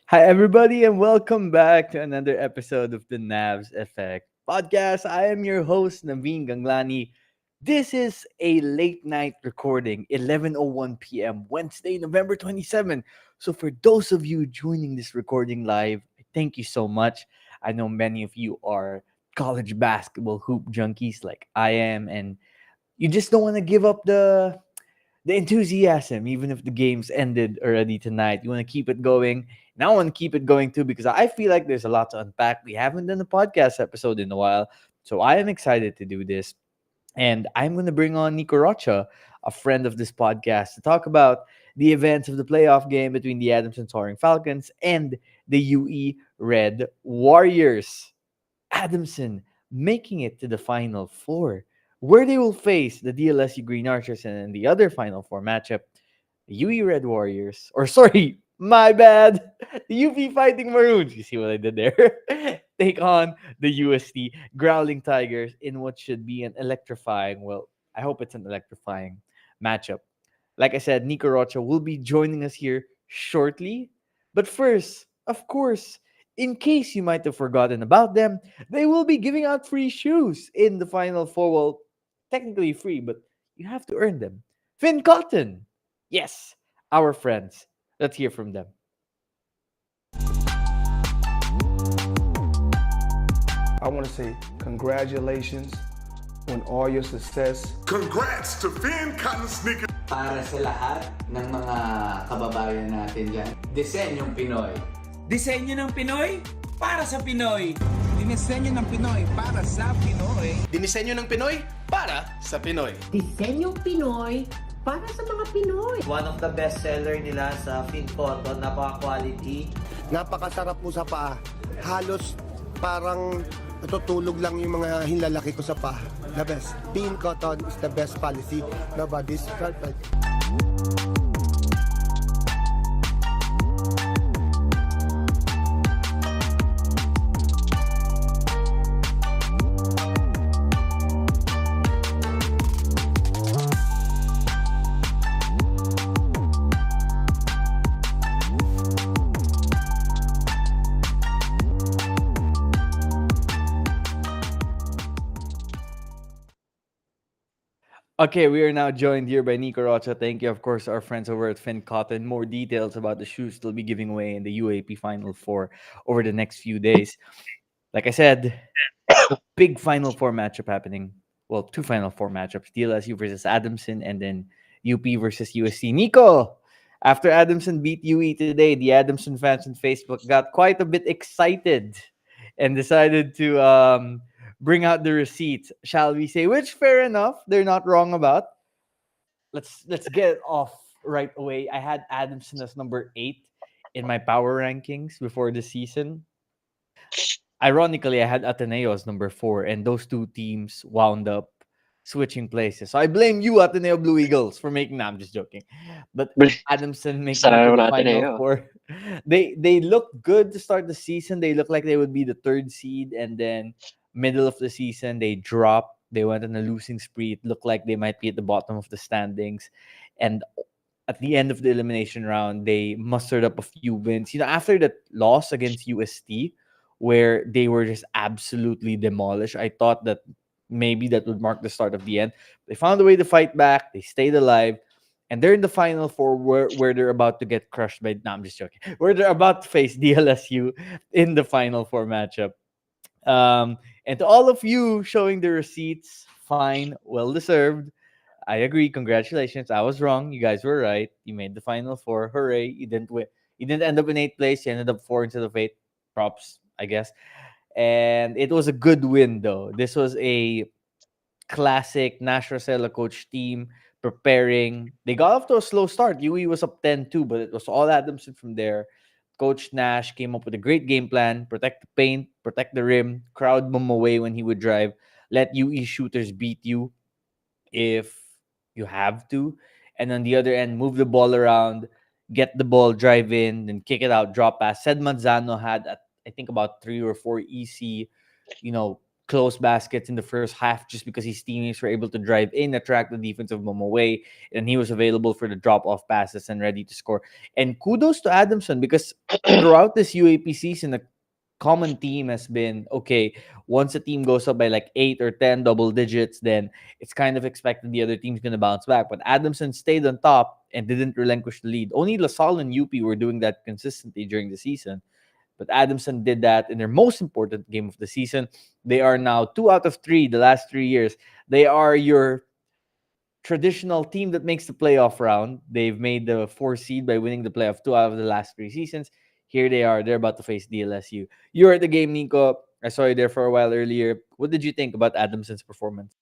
Hi, everybody, and welcome back to another episode of the Navs Effect podcast. I am your host, Naveen Ganglani. This is a late night recording, 11:01 p.m., Wednesday, November 27. So, for those of you joining this recording live, thank you so much. I know many of you are college basketball hoop junkies like I am, and you just don't want to give up the enthusiasm, even if the game's ended already tonight. You want to keep it going. And I want to keep it going too because I feel like there's a lot to unpack. We haven't done a podcast episode in a while. So I am excited to do this. And I'm going to bring on Nico Rocha, a friend of this podcast, to talk about the events of the playoff game between the Adamson Soaring Falcons and the UE Red Warriors. Adamson making it to the Final Four, where they will face the DLSU Green Archers, and in the other Final Four matchup, the UE Red Warriors, or sorry, my bad, the UP Fighting Maroons. You see what I did there? Take on the UST Growling Tigers in what should be an electrifying, well, I hope it's an electrifying matchup. Like I said, Nico Rocha will be joining us here shortly. But first, of course, in case you might have forgotten about them, they will be giving out free shoes in the Final Four. Well, technically free, but you have to earn them. Finn Cotton. Yes, our friends. Let's hear from them. I want to say congratulations on all your success. Congrats to Finn Cotton Sneakers. Para sa lahat ng mga kababayan natin dyan, Disenyong Pinoy. Disenyo ng Pinoy para sa Pinoy. Dinisenyo ng Pinoy para sa Pinoy. Dinisenyo ng Pinoy para sa Pinoy. Disenyong Pinoy para sa mga Pinoy. One of the best seller nila sa Fin Cotton, napaka-quality. Napakasarap po sa paa. Halos parang natutulog lang yung mga hinlalaki ko sa paa. The best. Fin Cotton is the best policy. Nobody's perfect. Okay, we are now joined here by Nico Rocha. Thank you, of course, our friends over at Finn Cotton. More details about the shoes they'll be giving away in the UAAP Final Four over the next few days. Like I said, big Final Four matchup happening. Well, two Final Four matchups: DLSU versus Adamson, and then UP versus USC. Nico, after Adamson beat UE today, the Adamson fans on Facebook got quite a bit excited and decided to bring out the receipts, shall we say? Which, fair enough, they're not wrong about. Let's get it off right away. I had Adamson as number 8 in my power rankings before the season. Ironically, I had Ateneo as number 4, and those two teams wound up switching places. So I blame you, Ateneo Blue Eagles, for making. Nah, I'm just joking. But Adamson making it to the Final Four. They looked good to start the season. They looked like they would be the 3rd seed, and then middle of the season they dropped. They went on a losing spree. It looked like they might be at the bottom of the standings, and at the end of the elimination round, they mustered up a few wins. You know, after that loss against UST, where they were just absolutely demolished, I thought that maybe that would mark the start of the end. They found a way to fight back. They stayed alive. And they're in the Final Four where they're about to get crushed by... No, I'm just joking. Where they're about to face DLSU in the Final Four matchup. And to all of you showing the receipts, fine, well deserved. I agree. Congratulations. I was wrong. You guys were right. You made the Final Four. Hooray. You didn't win. You didn't end up in 8th place. You ended up 4 instead of 8. Props, I guess. And it was a good win, though. This was a classic Nash Rosella coach team preparing. They got off to a slow start. UE was up 10-2, but it was all Adamson from there. Coach Nash came up with a great game plan: protect the paint, protect the rim, crowd him away when he would drive, let UE shooters beat you if you have to, and on the other end, move the ball around, get the ball, drive in, then kick it out, drop pass. Said Manzano had, I think, about 3 or 4 easy, close baskets in the first half just because his teammates were able to drive in, attract the defense of Momo away, and he was available for the drop-off passes and ready to score. And kudos to Adamson because throughout this UAP season, a common theme has been, okay, once a team goes up by like 8 or 10 double digits, then it's kind of expected the other team's going to bounce back. But Adamson stayed on top and didn't relinquish the lead. Only LaSalle and UP were doing that consistently during the season. But Adamson did that in their most important game of the season. They are now 2 out of 3 the last 3 years. They are your traditional team that makes the playoff round. They've made the 4 seed by winning the playoff 2 out of the last 3 seasons. Here they are. They're about to face DLSU. You were at the game, Nico. I saw you there for a while earlier. What did you think about Adamson's performance?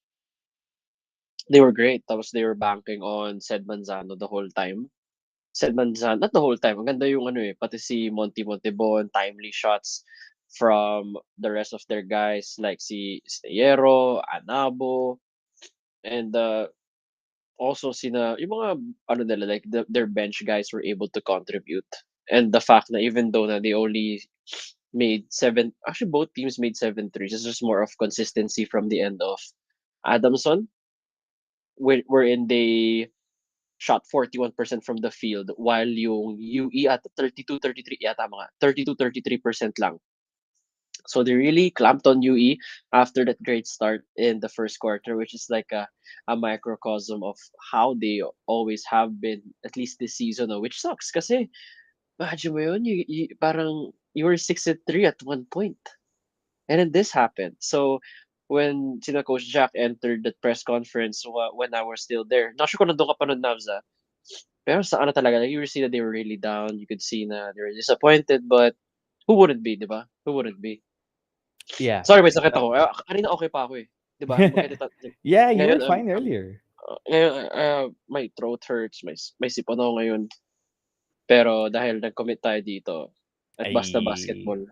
They were great. Tapos they were banking on Sed Manzano the whole time. Sed Manzano, not the whole time. Ang ganda yung ano eh, pati si Monty Montebon, timely shots from the rest of their guys like si Steyero, Anabo, and also sina yung mga ano nila like their bench guys were able to contribute. And the fact na even though na they only made actually both teams made 7 threes. It's just more of consistency from the end of Adamson, wherein they shot 41% from the field while yung UE at 32-33 yata mga 32-33% lang. So they really clamped on UE after that great start in the first quarter, which is like a microcosm of how they always have been, at least this season, which sucks kasi imagine mo yun, parang you were 6-3 at one point. And then this happened. So when sina Coach Jack entered the press conference when I was still there, not sure kung nandun ka pa nun, Navza. Pero sa ano talaga, like, you see that they were really down. You could see na they were disappointed, but who wouldn't be, di ba? Who wouldn't be? Yeah. Sorry, may sakit ako. Kanina okay pa ako eh. Di ba? Yeah, you Ngayon, were fine earlier. Ngayon, my throat hurts. May sipon ako ngayon. Pero dahil nag-commit tayo dito at Basta Basketball.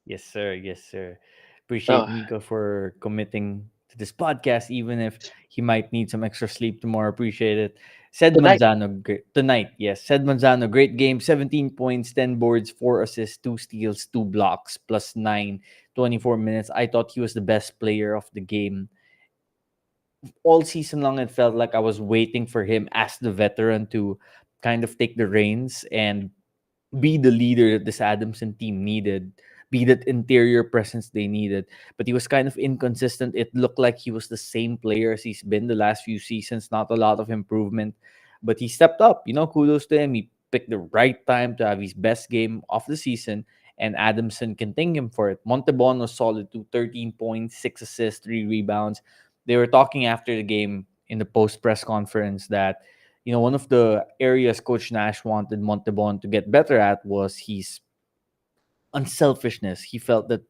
Yes, sir. Yes, sir. Appreciate Nico for committing to this podcast, even if he might need some extra sleep tomorrow. Appreciate it. Sed Manzano, tonight, yes. Sed Manzano, great game. 17 points, 10 boards, 4 assists, 2 steals, 2 blocks, plus 9, 24 minutes. I thought he was the best player of the game. All season long, it felt like I was waiting for him as the veteran to kind of take the reins and be the leader that this Adamson team needed, be that interior presence they needed. But he was kind of inconsistent. It looked like he was the same player as he's been the last few seasons, not a lot of improvement. But he stepped up. Kudos to him. He picked the right time to have his best game of the season, and Adamson can thank him for it. Montebon was solid too, 13 points, 6 assists, 3 rebounds. They were talking after the game in the post-press conference that one of the areas Coach Nash wanted Montebon to get better at was his unselfishness. He felt that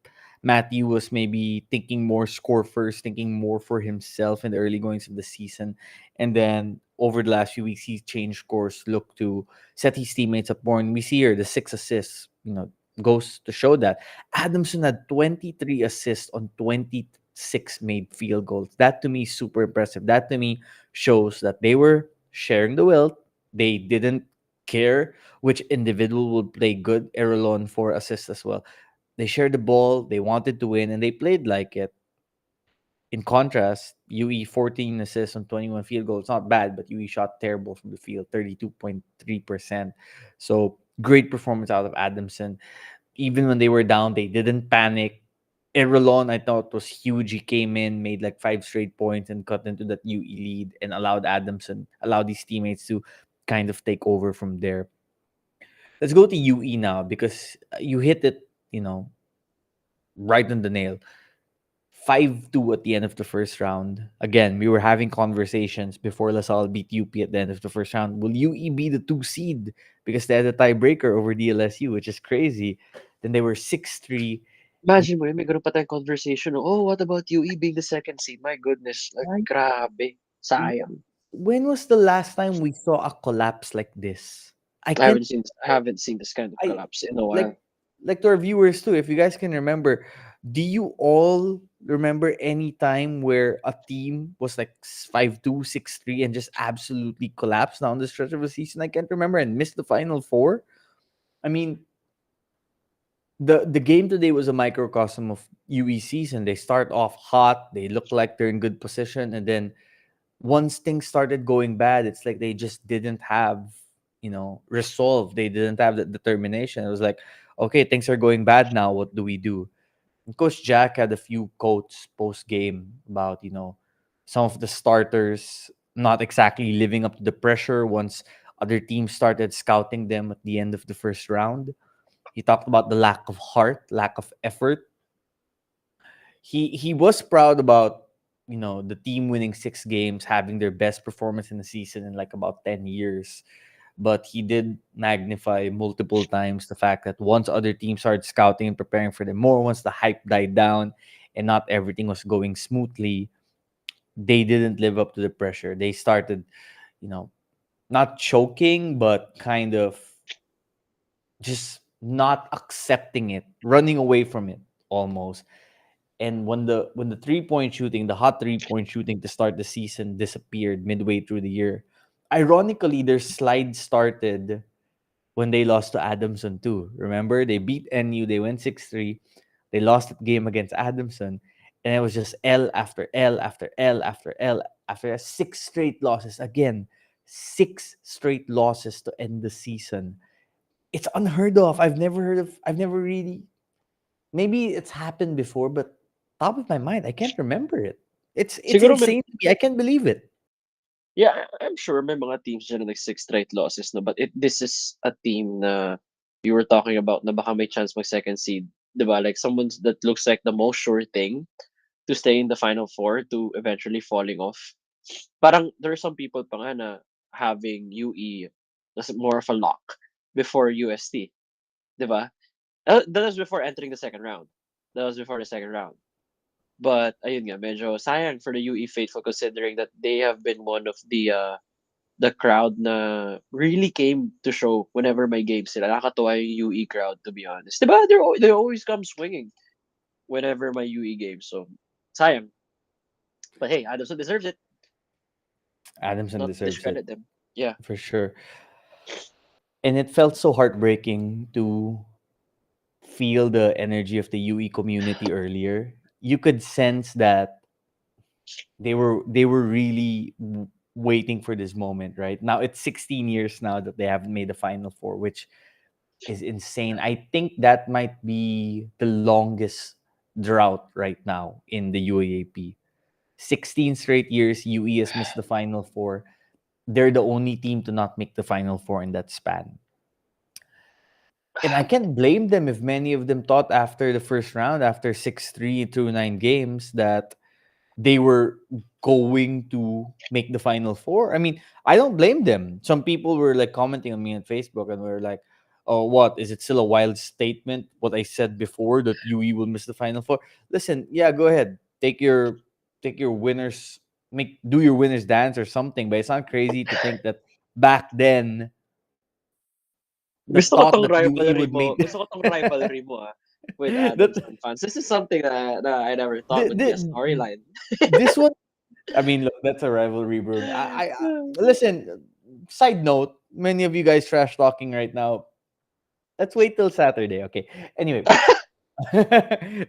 Matthew was maybe thinking more score first, thinking more for himself in the early goings of the season. And then over the last few weeks, he changed course, looked to set his teammates up more. And we see here the 6 assists, goes to show that. Adamson had 23 assists on 26 made field goals. That to me is super impressive. That to me shows that they were sharing the wealth. They didn't care which individual would play good. Erelon 4 assists as well. They shared the ball. They wanted to win, and they played like it. In contrast, UE 14 assists on 21 field goals. Not bad, but UE shot terrible from the field, 32.3%. So great performance out of Adamson. Even when they were down, they didn't panic. Erelon, I thought, was huge. He came in, made like 5 straight points, and cut into that UE lead and allowed his teammates to kind of take over from there. Let's go to UE now because you hit it, right on the nail. 5-2 at the end of the first round. Again, we were having conversations before LaSalle beat UP at the end of the first round. Will UE be the 2 seed? Because they had a tiebreaker over DLSU, which is crazy. Then they were 6-3. Imagine mo yun, may ganun pa tayong conversation. Oh, what about UE being the 2nd seed? My goodness. Like, grabe. Sayang. When was the last time we saw a collapse like this? I haven't seen this kind of collapse in a while. Like to our viewers too, if you guys can remember, do you all remember any time where a team was like 5-2, 6-3 and just absolutely collapsed down the stretch of a season? I can't remember and missed the Final Four. I mean, the game today was a microcosm of UE season. They start off hot, they look like they're in good position, and then once things started going bad, it's like they just didn't have, resolve. They didn't have the determination. It was like, okay, things are going bad now. What do we do? And Coach Jack had a few quotes post game about, some of the starters not exactly living up to the pressure once other teams started scouting them at the end of the first round. He talked about the lack of heart, lack of effort. He was proud about, the team winning 6 games, having their best performance in the season in like about 10 years. But he did magnify multiple times the fact that once other teams started scouting and preparing for them more, once the hype died down and not everything was going smoothly, they didn't live up to the pressure. They started, you know, not choking, but kind of just not accepting it, running away from it almost. And when the 3-point shooting, the hot 3-point shooting to start the season disappeared midway through the year, ironically, their slide started when they lost to Adamson too. Remember, they beat NU, they went 6-3. They lost that game against Adamson, and it was just L after L after L after L after 6 straight losses again. 6 straight losses to end the season. It's unheard of. I've never really, maybe it's happened before, but top of my mind, I can't remember it. It's Siguro may, insane to me. I can't believe it. yeah, I'm sure may mga teams dyan na like 6 straight losses na, but this is a team na you were talking about na baka may chance mag second seed, 'di ba? Like someone that looks like the most sure thing to stay in the final four to eventually falling off. Parang there are some people pa nga na having UE as more of a lock before UST, 'di ba? That was before entering the second round. That was before the second round. But ayun nga, medyo sayang for the UE faithful considering that they have been one of the crowd na really came to show whenever may games sila. Nakakatuwa yung UE crowd, to be honest. Diba? They always come swinging whenever my UE games. So sayang. But hey, Adamson deserves it. Adamson Not to deserves it discredit them. Yeah. for sure. And it felt so heartbreaking to feel the energy of the UE community earlier. You could sense that they were really waiting for this moment, right? Now it's 16 years now that they haven't made the final four, which is insane. I think that might be the longest drought right now in the UAAP. 16 straight years UE has missed the final four. They're the only team to not make the final four in that span. And I can't blame them if many of them thought after the first round, after 6-3 through 9 games, that they were going to make the final four. I mean, I don't blame them. Some people were like commenting on me on Facebook and were like, "Oh, what is it still a wild statement? What I said before that UE will miss the final four." Listen, yeah, go ahead, take your winners, make do your winners dance or something. But it's not crazy to think that back then the Gusto ko thought tong that UE rivalry would mo. make Gusto ko tong rivalry mo with that Adamson fans. This is something that I never thought the, would be a the, storyline. this one. I mean, look, that's a rivalry, bro. Listen. Side note: many of you guys trash talking right now. Let's wait till Saturday, okay? Anyway,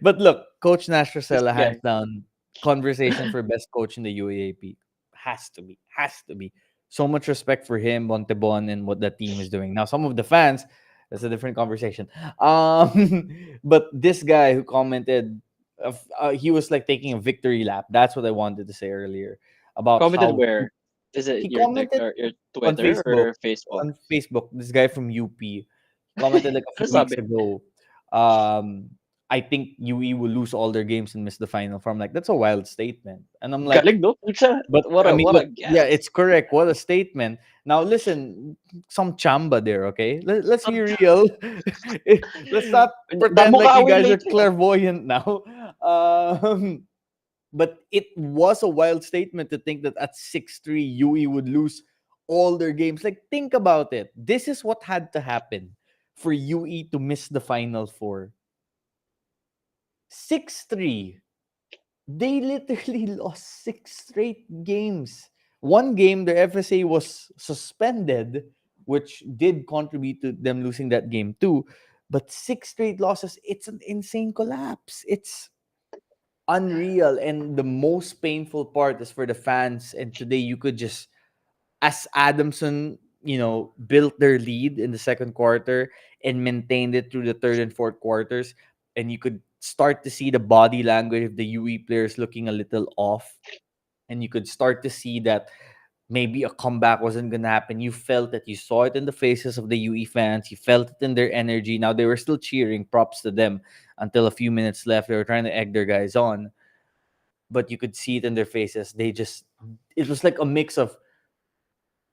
but look, Coach Nash This Rosella, hands guy. down, conversation for best coach in the UAAP. Has to be. So much respect for him, Montebon, and what the team is doing. Now, some of the fans, that's a different conversation. But this guy who commented, he was like taking a victory lap. That's what I wanted to say earlier about Commented how where? Is it he commented your on Twitter Facebook. or Facebook? On Facebook, this guy from UP commented like a Ano few weeks sabi? ago. I think UE will lose all their games and miss the final four. I'm like, that's a wild statement. And I'm like, Galing, no? Pucha, but I mean, what a look, yeah, guess. it's correct. What a statement. Now, listen, some chamba there, okay? Let's be real. Let's not pretend like you Namukawin guys are later. clairvoyant now. But it was a wild statement to think that at 6-3, UE would lose all their games. Like, think about it. This is what had to happen for UE to miss the final four. 6-3. They literally lost 6 straight games. One game, their FSA was suspended, which did contribute to them losing that game too. But 6 straight losses, it's an insane collapse. It's unreal. And the most painful part is for the fans. And today you could just, as Adamson, built their lead in the second quarter and maintained it through the third and fourth quarters, and you could start to see the body language of the UE players looking a little off, and you could start to see that maybe a comeback wasn't gonna happen. You felt that, you saw it in the faces of the UE fans, you felt it in their energy. Now they were still cheering, props to them, until a few minutes left. They were trying to egg their guys on, but you could see it in their faces. It was like a mix of,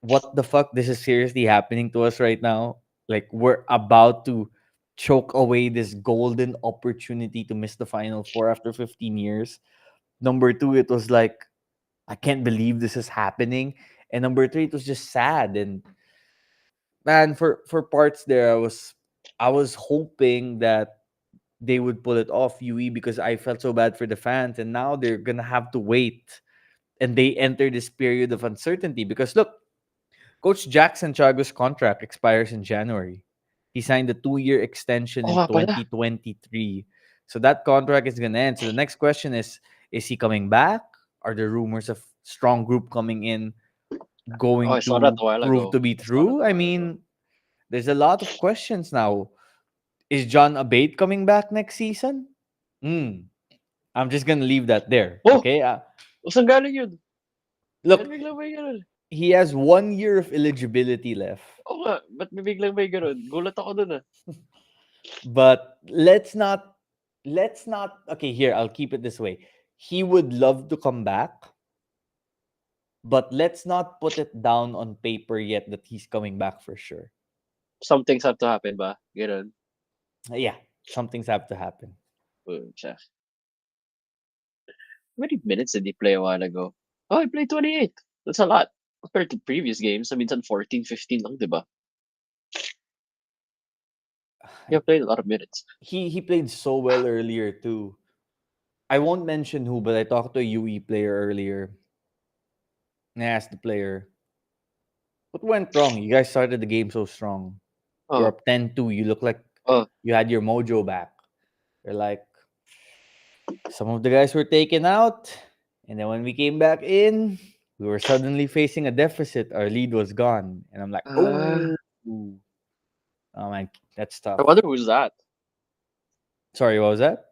what the fuck, this is seriously happening to us right now. Like, we're about to choke away this golden opportunity to miss the Final Four after 15 years. Number two, it was like, I can't believe this is happening. And number three, it was just sad. And man, for parts there, I was hoping that they would pull it off, UE, because I felt so bad for the fans. And now they're gonna have to wait, and they enter this period of uncertainty. Because look, Coach Jack Santiago's contract expires in January. He signed a 2-year extension Oo in nga pala. 2023. So that contract is gonna end. So the next question is he coming back? Are there rumors of strong group coming in Oh, I going saw that to a while prove ago. to be I saw that true? a I while ago. mean, there's a lot of questions now. Is John Abate coming back next season? I'm just gonna leave that there. Oh! Okay. Saan galing yun? Ba't Look, biglang may ganun? he has 1 year of eligibility left. Oo nga, ba't biglang may ganun? Gulat ako dun But let's not okay, here, I'll keep it this way. He would love to come back, but let's not put it down on paper yet that he's coming back for sure. Some things have to happen ba? Ganun. Yeah, some things have to happen. Siya. How many minutes did he play a while ago? Oh, he played 28. That's a lot. Compared to previous games, minsan 14, 15 lang, di ba? He played a lot of minutes. He played so well earlier too. I won't mention who, but I talked to a UE player earlier. And I asked the player, what went wrong? You guys started the game so strong. You're Oh, up 10-2. You look like oh. you had your mojo back. They're like, some of the guys were taken out, and then when we came back in, we were suddenly facing a deficit. Our lead was gone. And I'm like, oh man, that's tough. I wonder who's that. Sorry, what was that?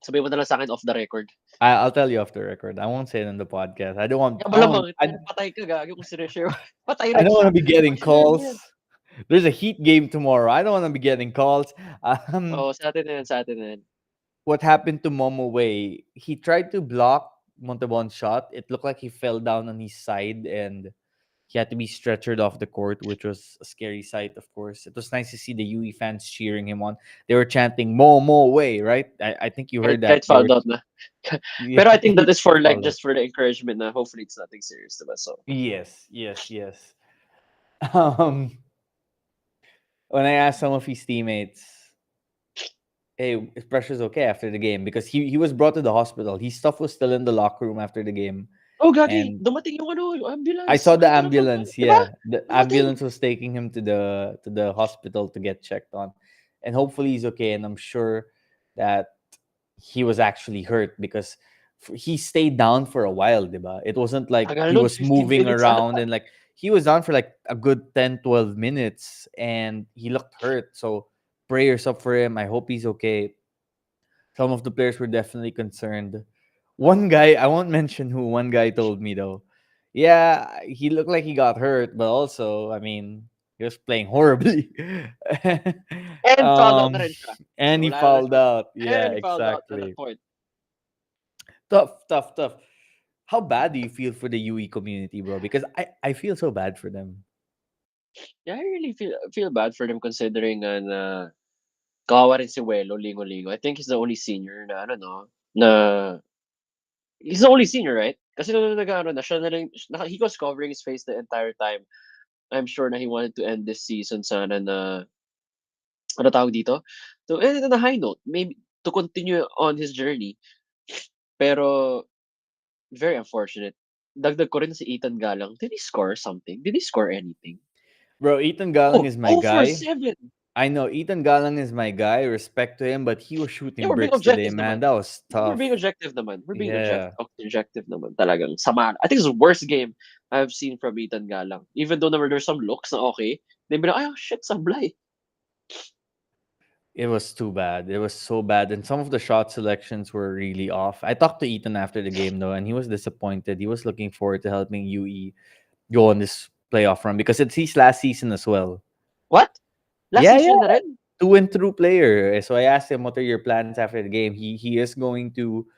Sabihin mo na lang sa akin off the record. I'll tell you off the record. I won't say it on the podcast. I don't want. Yeah, malamang, patay ka, gagi kung sinishare. Patay I don't want to be getting Share mo calls. yan. There's a Heat game tomorrow. I don't want to be getting calls. Oo, sa atin na yan. What happened to Momo Way? He tried to block Montebon's shot. It looked like he fell down on his side and he had to be stretchered off the court, which was a scary sight, of course. It was nice to see the UE fans cheering him on. They were chanting Momo Way, right? I think you heard that. Kahit fouled out na. Yeah, Pero I think that is for like fouled out. just for the encouragement na hopefully it's nothing serious, diba? So Yes. When I asked some of his teammates, hey, is Pressure's okay after the game? Because he was brought to the hospital. His stuff was still in the locker room after the game. oh, gagi, And dumating yung ambulance. I saw the Nakita na ba? ambulance. Diba? Yeah, the Dumating. ambulance was taking him to the hospital to get checked on, and hopefully he's okay. And I'm sure that he was actually hurt because he stayed down for a while, diba? It wasn't like Tagal he nun, was 15 moving minutes around ata. and like he was down for like a good 10-12 minutes and he looked hurt. So prayers up for him. I hope he's okay. Some of the players were definitely concerned. One guy, I won't mention who, one guy told me though, yeah, he looked like he got hurt, but also, I mean, he was playing horribly. And fouled out na rin siya. And So, he wala na fouled siya. out. Yeah, And he fouled out at that exactly. point. Tough. How bad do you feel for the UE community, bro? Because I feel so bad for them. Yeah, I really feel bad for them considering na kawawa rin si Welo, lingo-lingo. I think he's the only senior na he's the only senior, right? Kasi nung nag-ano na, siya na lang, he was covering his face the entire time. I'm sure na he wanted to end this season sana na, ano tawag dito? To end on a high note, maybe to continue on his journey. Pero, very unfortunate. Dagdag ko rin si Ethan Galang. Did he score something? Did he score anything? Bro, Ethan Galang is my Oh, for guy. 7. I know Ethan Galang is my guy. Respect to him, but he was Yeah, shooting we're being bricks today, objective man. naman. That was We're tough. being objective naman. We're being Yeah. objective naman. Talagang sama. I think it's the worst game I've seen from Ethan Galang. Even though there's some looks na okay, they've been like, oh shit, sablay. It was too bad. It was so bad. And some of the shot selections were really off. I talked to Ethan after the game, though, and he was disappointed. He was looking forward to helping UE go on this playoff run because it's his last season as well. What? Last Yeah, yeah. season na rin? To and through player. So I asked him, what are your plans after the game? He is going to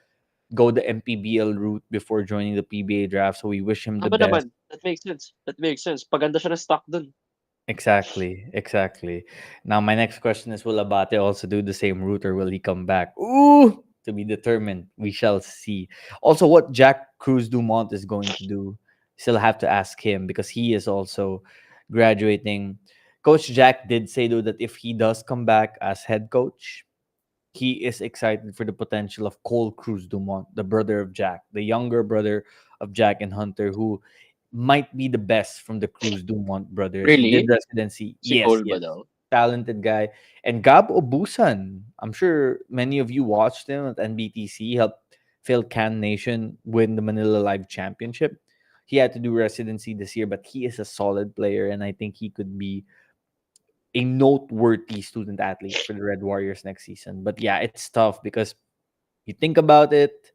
go the MPBL route before joining the PBA draft. So we wish him the Tama best. naman. That makes sense. That makes sense. Paganda siya na stock dun. Exactly, exactly. Now my next question is: will Abate also do the same route, or will he come back? Ooh, to be determined. We shall see. Also, what Jack Cruz Dumont is going to do, still have to ask him because he is also graduating. Coach Jack did say though that if he does come back as head coach, he is excited for the potential of Cole Cruz Dumont, the brother of Jack, the younger brother of Jack and Hunter, who might be the best from the Cruz Dumont brothers. He did Really? residency. Si Yes, Cole ba yes. daw? Talented guy. And Gab Obusan, I'm sure many of you watched him at NBTC, helped Phil Can Nation win the Manila Live Championship. He had to do residency this year, but he is a solid player, and I think he could be a noteworthy student athlete for the Red Warriors next season. But yeah, it's tough because you think about it,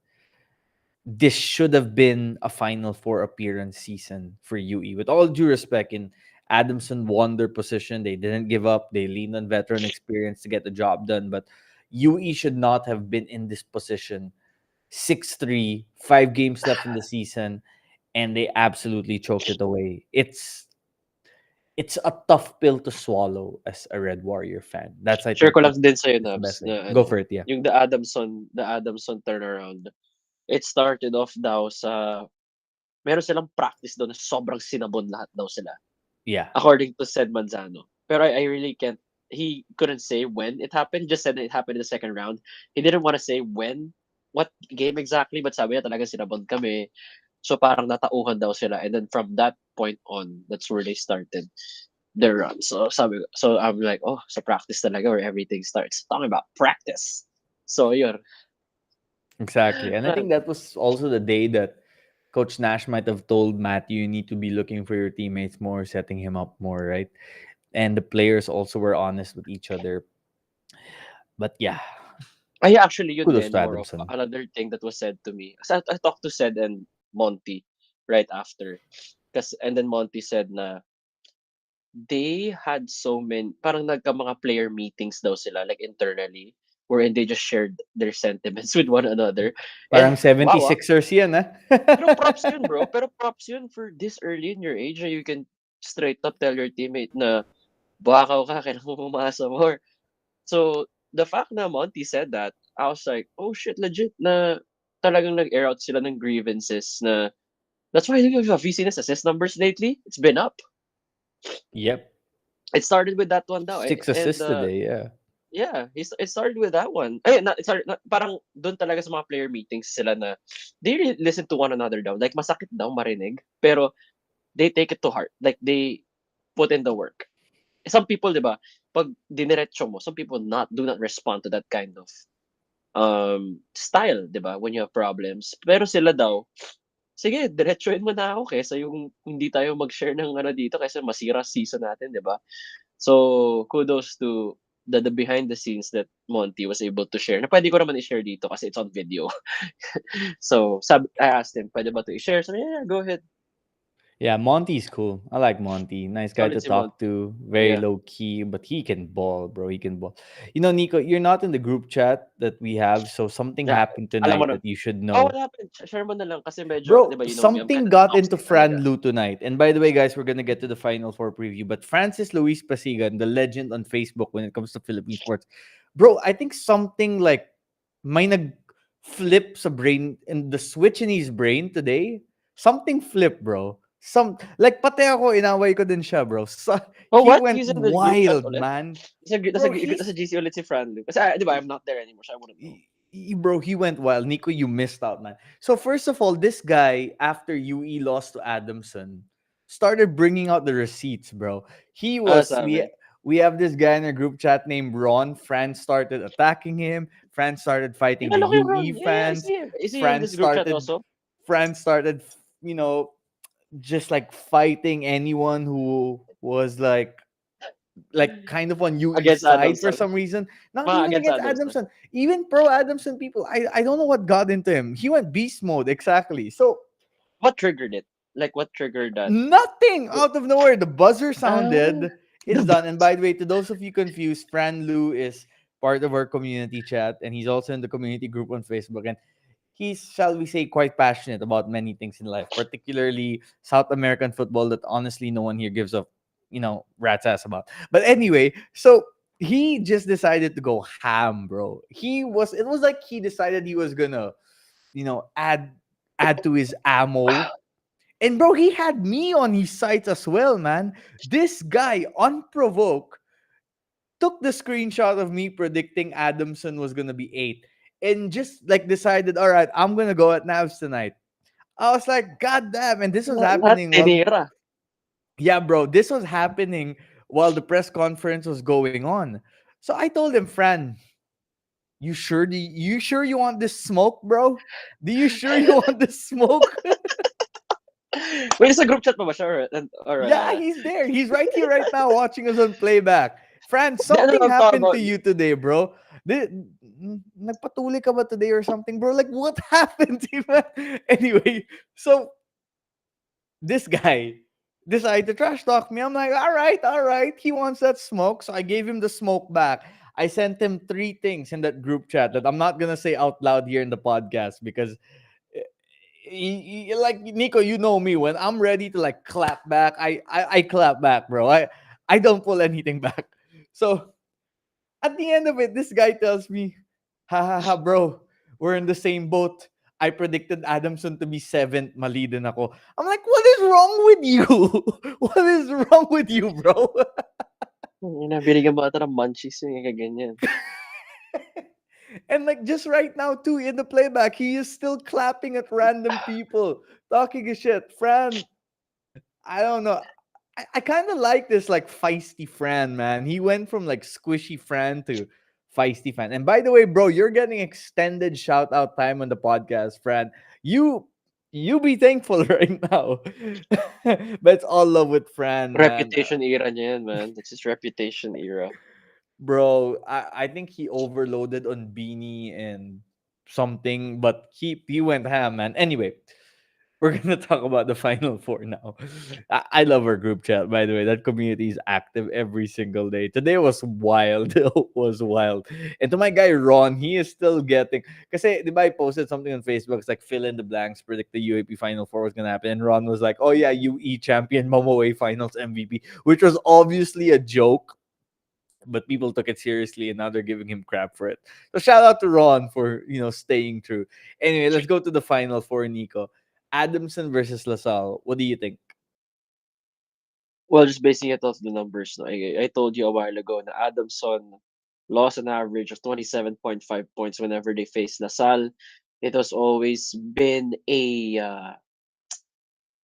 this should have been a Final Four appearance season for UE. With all due respect, in Adamson won their position. They didn't give up. They leaned on veteran experience to get the job done. But UE should not have been in this position. 6-3, 5 games left in the season, and they absolutely choked it away. It's a tough pill to swallow as a Red Warrior fan. That's I Share think ko what lang din sa'yo, is the Nabs, best way. na Go ano, for it, yeah. yung the Adamson turnaround. It started off daw sa, meron silang practice doon na sobrang sinabon lahat daw sila. Yeah. According to Sed Manzano. Pero I really can't, he couldn't say when it happened, just said that it happened in the second round. He didn't want to say when, what game exactly, but sabi niya talaga sinabon kami. So parang natauhan daw sila. And then from that point on, that's where they started their run. So I'm like, oh, sa practice talaga where everything starts. Talking about practice. So yun. Exactly. And I think that was also the day that Coach Nash might have told Matthew, you need to be looking for your teammates more, setting him up more, right? And the players also were honest with each other. But yeah, Ay, actually, yun kudos din, to more of Adamson. another thing that was said to me. I talked to Sed and Monty right after. And then Monty said na they had so many, parang nagka mga player meetings daw sila, like internally, wherein they just shared their sentiments with one another. And Parang wow, 76ers yan, ah. pero props yun, bro. Pero props yun for this early in your age, you can straight up tell your teammate na bakaw ka, kailangan mo pumasa more. So, the fact na Monty said that, I was like, oh shit, legit na talagang nag-air out sila ng grievances na that's why yung VCNS assist numbers lately, it's been up. Yep. It started with that one daw. 6 And assists today, yeah. yeah, it started with that one. Ay, not, it started, parang doon talaga sa mga player meetings sila na they really listen to one another daw. Like, masakit daw marinig, pero they take it to heart. Like, they put in the work. Some people, di ba, pag diniretso mo, some people do not respond to that kind of style, di ba, when you have problems. Pero sila daw, sige, diretsuin mo na ako kaysa yung hindi tayo mag-share ng ano dito kasi masira season natin, di ba? So, kudos to the behind the scenes that Monty was able to share. Na pwede ko naman i-share dito kasi it's on video. So, I asked him, pwede ba to i-share? So, yeah, go ahead. Yeah, Monty's cool. I like Monty. Nice guy to Solid si talk to. Very Yeah. low key, but he can ball, bro. He can ball. You know, Nico, you're not in the group chat that we have, so something Yeah, happened alam mo tonight na. that you should Oh, know. what happened? Share mo na lang kasi medyo, di Bro, ba, you know me, I'm something kind of got into toxic Fran talaga. Lu tonight. And by the way, guys, we're gonna get to the Final Four preview. But Francis Luis Pasigan, the legend on Facebook when it comes to Philippine sports, bro, I think something like may nag-flip sa brain in the switch in his brain today. Something flipped, bro. Like pati ako inaway ko din siya, bro. Oh, He what? went He's in the group chat wild, ulit? man. Nasa Bro, GC ulit si Fran Lu. Kasi, di ba, I'm not there anymore, so I wouldn't know. Bro, he went wild. Nico, you missed out, man. So first of all, this guy, after UE lost to Adamson, started bringing out the receipts, bro. Ano sabi? We have this guy in our group chat named Ron. Fran started attacking him. Fran started fighting the Kilala ko yung Ron. UE Yeah, I fans. see him. Is he in Fran this group chat started also? Fran started, you know, just like fighting anyone who was like kind of on UE's Against side for Adamson. some reason. Not Mga even against against Adamson. Adamson, even pro Adamson people. I don't know what got into him. He went beast mode exactly. So What triggered it? Like, what triggered that? nothing out of nowhere. The buzzer Ah, sounded. the It's done. And by the way, to those of you confused, Fran Lu is part of our community chat, and he's also in the community group on Facebook. And he's, shall we say, quite passionate about many things in life, particularly South American football that honestly no one here gives a rat's ass about. But anyway, so he just decided to go ham, bro. It was like he decided he was gonna, add to his ammo. And bro, he had me on his sights as well, man. This guy, unprovoked, took the screenshot of me predicting Adamson was gonna be 8 and just like decided, all right, I'm gonna go at Navs tonight. I was like, God damn, and this was lahat happening while tinira. yeah, bro, this was happening while the press conference was going on. So I told him, Fran, you sure you want this smoke, bro? Do you sure you want this smoke? Wait, sa group chat pa ba siya? Yeah, he's there. He's right here right now watching us on playback. Fran, Di, ano something lang to happened about, to you today, bro. Nagpatuli ka ba today or something, bro? Like, what happened to you, man? Anyway, so this guy decided to trash talk me. I'm like, all right. He wants that smoke. So I gave him the smoke back. I sent him 3 things in that group chat that I'm not gonna say out loud here in the podcast because like Nico, you know me. When I'm ready to like clap back, I clap back, bro. I don't pull anything back. So at the end of it, this guy tells me, ha ha ha, bro, we're in the same boat. I predicted Adamson to be 7th, mali din ako. I'm like, what is wrong with you? What is wrong with you, bro? binigyan mo ata ng munchies yung kaganyan. And like just right now too in the playback, he is still clapping at random people, talking his shit. Fran, I don't know. I kind of like this like feisty Fran, man. He went from like squishy Fran to feisty Fran. And by the way, bro, you're getting extended shout out time on the podcast, Fran. You be thankful right now. But it's all love with Fran, man. Reputation era niya yan, man. That's his reputation era. Bro, I think he overloaded on Beanie and something, but he went ham, man. Anyway, we're gonna talk about the Final Four now. I love our group chat, by the way. That community is active every single day. Today was wild. It was wild. And to my guy Ron, he is still getting. Kasi, di ba, I posted something on Facebook. It's like fill in the blanks, predict the UAP Final Four was gonna happen. And Ron was like, "Oh yeah, UE champion, Momoe Finals MVP," which was obviously a joke, but people took it seriously and now they're giving him crap for it. So shout out to Ron for staying true. Anyway, let's go to the Final Four, Nico. Adamson versus LaSalle. What do you think? Well, just basing it off the numbers, no, I told you a while ago na Adamson lost an average of 27.5 points whenever they faced LaSalle. It has always been a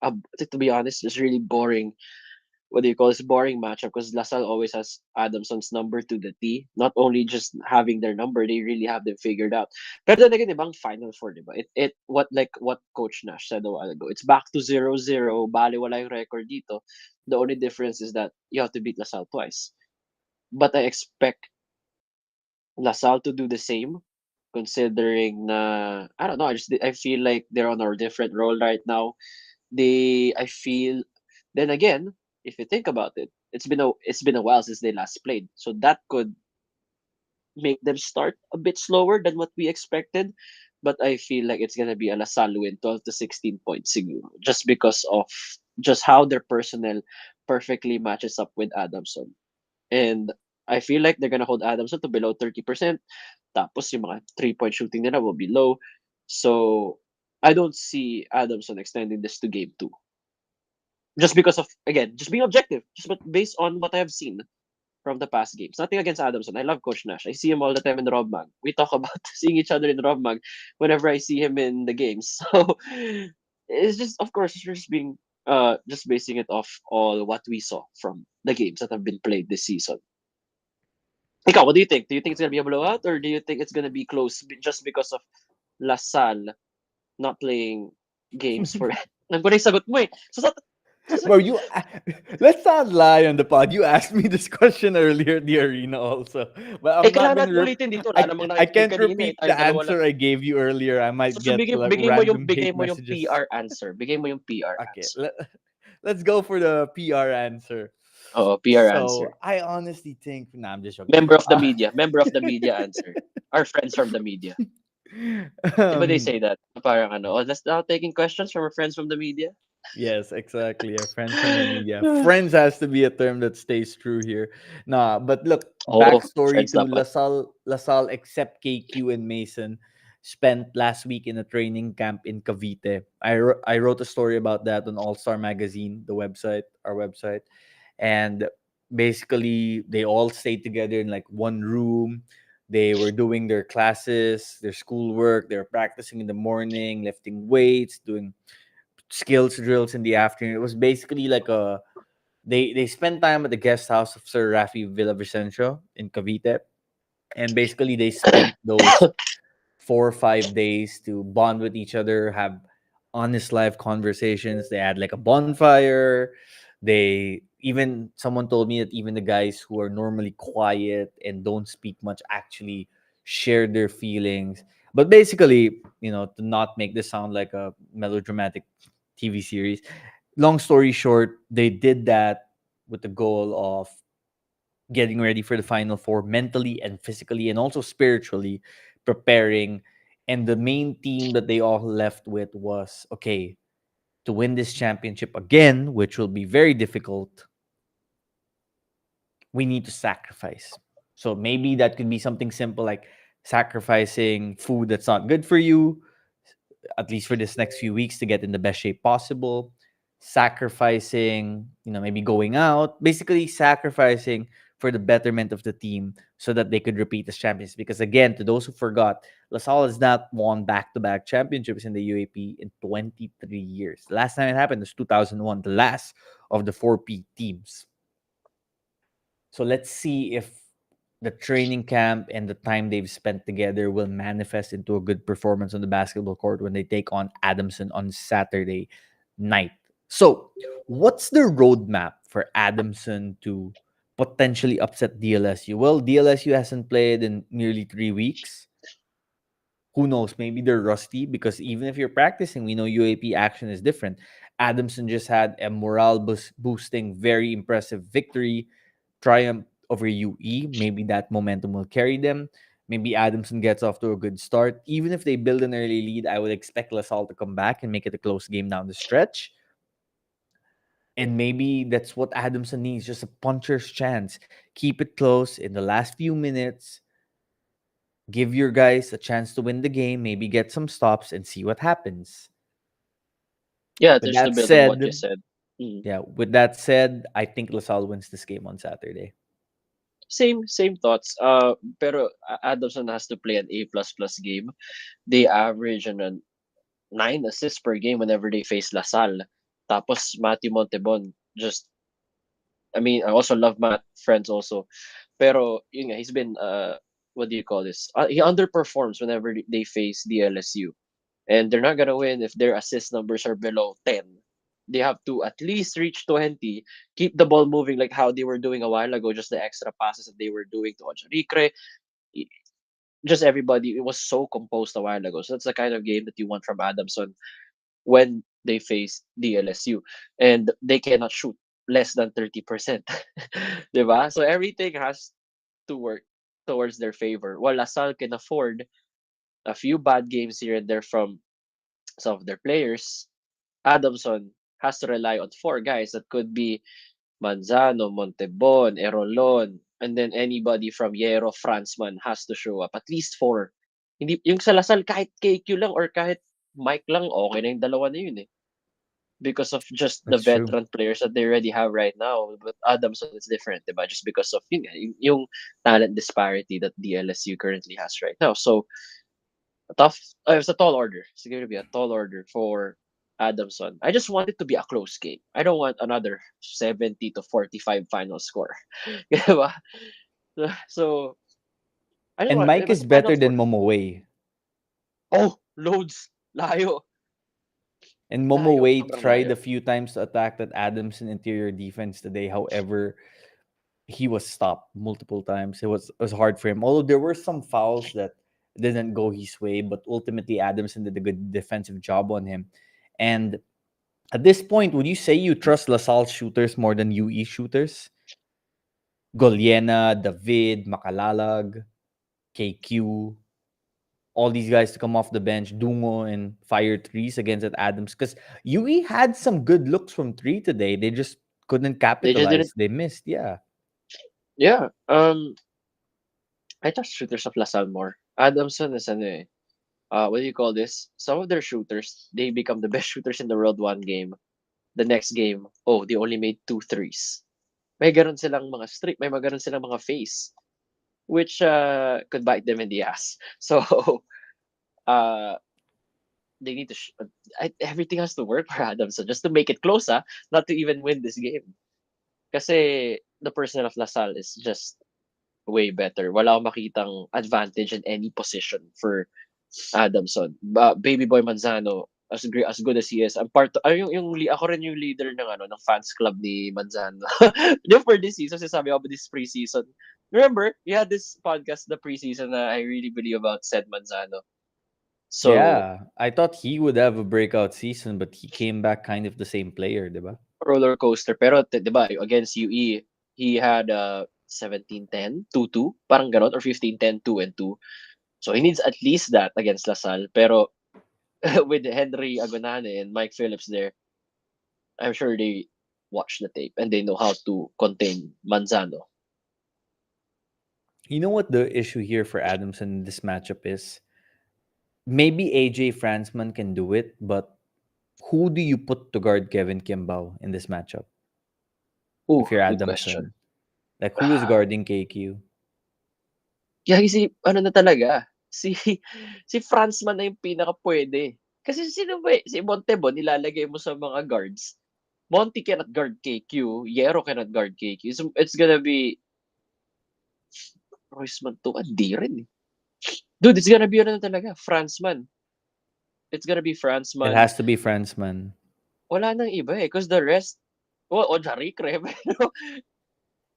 to be honest, just really boring. What do you call this boring matchup? Because LaSalle always has Adamson's number to the T. Not only just having their number, they really have them figured out. Pero then again, ibang Final Four, diba? What Coach Nash said a while ago. It's back to 0-0. Bale wala yung record dito. The only difference is that you have to beat LaSalle twice. But I expect LaSalle to do the same, considering na I don't know. I feel like they're on a different role right now. I feel then again, if you think about it, it's been a while since they last played. So that could make them start a bit slower than what we expected. But I feel like it's gonna be a LaSalle win, 12 to 16 points siguro, just because of just how their personnel perfectly matches up with Adamson. And I feel like they're gonna hold Adamson to below 30%. Tapos yung mga 3-point shooting nila will be low. So I don't see Adamson extending this to game 2. Just because of, again, just being objective, just based on what I have seen from the past games. Nothing against Adamson. I love Coach Nash. I see him all the time in the Rob Mag. We talk about seeing each other in the Rob Mag whenever I see him in the games. So it's just, of course, it's just being just basing it off all what we saw from the games that have been played this season. Ikaw, what do you think? Do you think it's gonna be a blowout, or do you think it's gonna be close just because of Lasal not playing games for? Nang ko na yung sagot mo eh. Well, let's not lie on the pod. You asked me this question earlier in the arena also, but I'm not kailangan gonna. natin ulitin dito. Wala namang I nakikinig can't kanina eh. repeat the Tayong dalawa lang. answer I gave you earlier. I might So get like bigay mo yung random hate messages. PR answer. Bigay mo yung PR Okay, answer. let's go for the PR answer. Oo, PR answer. So I honestly think. Nah, I'm just joking. Member of the media. Member of the media answer. Our friends from the media. Diba they um, say that? Parang ano, oh, let's now taking questions from our friends from the media. Yes, exactly. Our friends from the media. Friends has to be a term that stays true here. Nah, but look, Oo, backstory friends to dapat. LaSalle, except KQ and Mason, spent last week in a training camp in Cavite. I wrote a story about that on All Star Magazine, the website, our website, and basically they all stayed together in like one room. They were doing their classes, their schoolwork. They were practicing in the morning, lifting weights, doing skills drills in the afternoon. It was basically like a they spent time at the guest house of Sir Rafi Villavicencio in Cavite, and basically they spent those 4 or 5 days to bond with each other, have honest live conversations. They had like a bonfire. They even someone told me that even the guys who are normally quiet and don't speak much actually shared their feelings. But basically, to not make this sound like a melodramatic TV series, long story short, they did that with the goal of getting ready for the final four mentally and physically and also spiritually preparing. And the main theme that they all left with was, okay, to win this championship again, which will be very difficult, we need to sacrifice. So maybe that could be something simple like sacrificing food that's not good for you, at least for this next few weeks, to get in the best shape possible. Sacrificing, maybe going out, basically sacrificing for the betterment of the team so that they could repeat as champions. Because again, to those who forgot, LaSalle has not won back-to-back championships in the UAP in 23 years. The last time it happened was 2001, the last of the 4P teams. So let's see if the training camp and the time they've spent together will manifest into a good performance on the basketball court when they take on Adamson on Saturday night. So, what's the roadmap for Adamson to potentially upset DLSU? Well, DLSU hasn't played in nearly 3 weeks. Who knows? Maybe they're rusty because even if you're practicing, we know UAP action is different. Adamson just had a morale boosting, very impressive victory, triumph over UE. Maybe that momentum will carry them. Maybe Adamson gets off to a good start. Even if they build an early lead, I would expect LaSalle to come back and make it a close game down the stretch. And maybe that's what Adamson needs, just a puncher's chance. Keep it close in the last few minutes. Give your guys a chance to win the game, maybe get some stops and see what happens. Yeah, With just to that build on what you said, said. with that said, I think LaSalle wins this game on Saturday. Same thoughts. Pero Adamson has to play an A++ game. They average an 9 assists per game whenever they face LaSalle. Tapos Matthew Montebon just, I mean, I also love Matt, friends also. Pero yun nga, he's been what do you call this? He underperforms whenever they face DLSU. And they're not gonna win if their assist numbers are below 10. They have to at least reach 20, keep the ball moving like how they were doing a while ago, just the extra passes that they were doing to Ojarikre. Just everybody, it was so composed a while ago. So that's the kind of game that you want from Adamson when they face DLSU. And they cannot shoot less than 30%. Diba? So everything has to work towards their favor. While LaSalle can afford a few bad games here and there from some of their players, Adamson has to rely on four guys that could be Manzano, Montebon, Erolon, and then anybody from Yero, Franzman has to show up. At least four. Hindi, yung sa Lasal, kahit KQ lang or kahit Mike lang, okay na yung dalawa na yun eh. Because of just the That's true. veteran players that they already have right now. But Adamson is different, diba? Just because of yung talent disparity that DLSU currently has right now. So, it's a tall order. It's going to be a tall order for Adamson. I just want it to be a close game. I don't want another 70-45 final score. Diba? So I don't And know, Mike but is the Final better Four. than Momo Way. Oh, loads. Layo. And Momo Layo. Way Sobrang tried layo. a few times to attack that Adamson interior defense today. However, he was stopped multiple times. It was hard for him. Although there were some fouls that didn't go his way, but ultimately Adamson did a good defensive job on him. And at this point, would you say you trust LaSalle shooters more than UE shooters? Goliena, David, Makalalag, KQ, all these guys to come off the bench, Dungo and fire threes against at Adams. Because UE had some good looks from three today. They just couldn't They just didn't. capitalize. They missed, yeah. Yeah. I trust shooters of LaSalle more. Adamson is what do you call this? Some of their shooters, they become the best shooters in the world one game. The next game, oh, they only made 2 threes. May ganun silang mga streak, may mga ganun silang mga face, which could bite them in the ass. So, uh, they need to everything has to work for Adamson just to make it close, not to even win this game. Kasi the personnel of LaSalle is just way better. Wala akong makitang advantage in any position for Adamson. Baby Boy Manzano, as good as he is, I'm part ako rin yung leader ng fans club ni Manzano. For this season, sinasabi ako this preseason. Remember, we had this podcast the preseason na I really believe about said Manzano. So yeah, I thought he would have a breakout season, but he came back kind of the same player, diba? roller coaster. Pero, diba, against UE, he had 17-10, 2-2, parang ganon, or 15-10, 2-2. So, he needs at least that against LaSalle. Pero, with Henry Agonane and Mike Phillips there, I'm sure they watch the tape and they know how to contain Manzano. You know what the issue here for Adamson in this matchup is? Maybe AJ Franzman can do it, but who do you put to guard Kevin Kimbao in this matchup? Ooh, If you're good Adamson. question. Like, who is guarding KQ? Kaya ano na talaga, si Franzman na yung pinaka pwede. Kasi sino ba, si Montebon, nilalagay mo sa mga guards. Monty cannot guard KQ, Yero cannot guard KQ. So it's gonna be Royce Mantuan, di rin. Dude, it's gonna be ano na talaga, Franzman. It's gonna be Franzman. It has to be Franzman. Wala nang iba because the rest, Ojarik,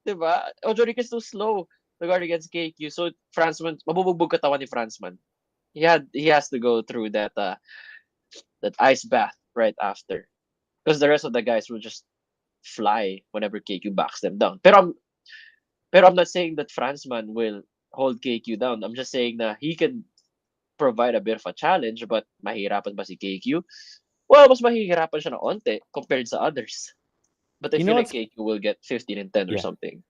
diba? Ojarik is too slow to guard against KQ. So Franzman, mabubugbog katawan ni Franzman. He has to go through that ice bath right after. Because the rest of the guys will just fly whenever KQ backs them down. Pero I'm not saying that Franzman will hold KQ down. I'm just saying that he can provide a bit of a challenge, but mahirapan ba si KQ? Well, mas mahihirapan siya ng onte compared sa others. But I feel like KQ will get 15-10 or something.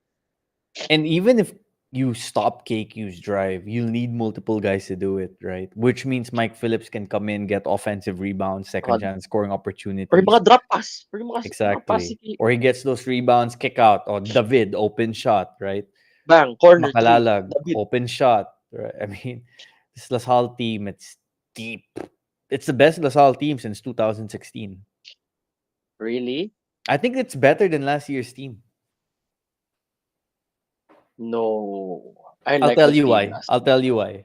And even if you stop KQ's drive, you'll need multiple guys to do it, right? Which means Mike Phillips can come in, get offensive rebounds, second chance scoring opportunities. Or yung mga drop pass. Exactly. Or he gets those rebounds, kick out. Or David, open shot, right? Bang, corner Makalalag, three. open shot. Right? I mean, this LaSalle team, it's deep. It's the best LaSalle team since 2016. Really? I think it's better than last year's team. No. I'll tell you why.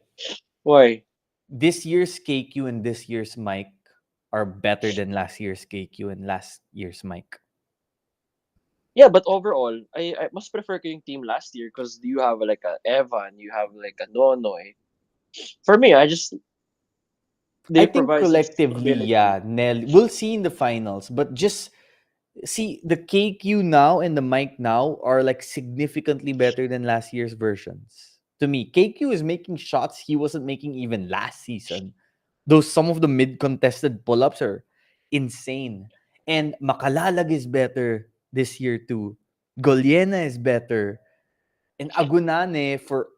Why? This year's KQ and this year's Mike are better than last year's KQ and last year's Mike. Yeah, but overall, I must prefer ko yung team last year because you have like a Evan, you have like a Nonoy. For me, I think collectively, yeah, Nell. We'll see in the finals, but just see the KQ now and the Mike now are like significantly better than last year's versions. To me, KQ is making shots he wasn't making even last season. Though some of the mid-contested pull-ups are insane. And Makalalag is better this year too. Goliena is better. And Agunane, for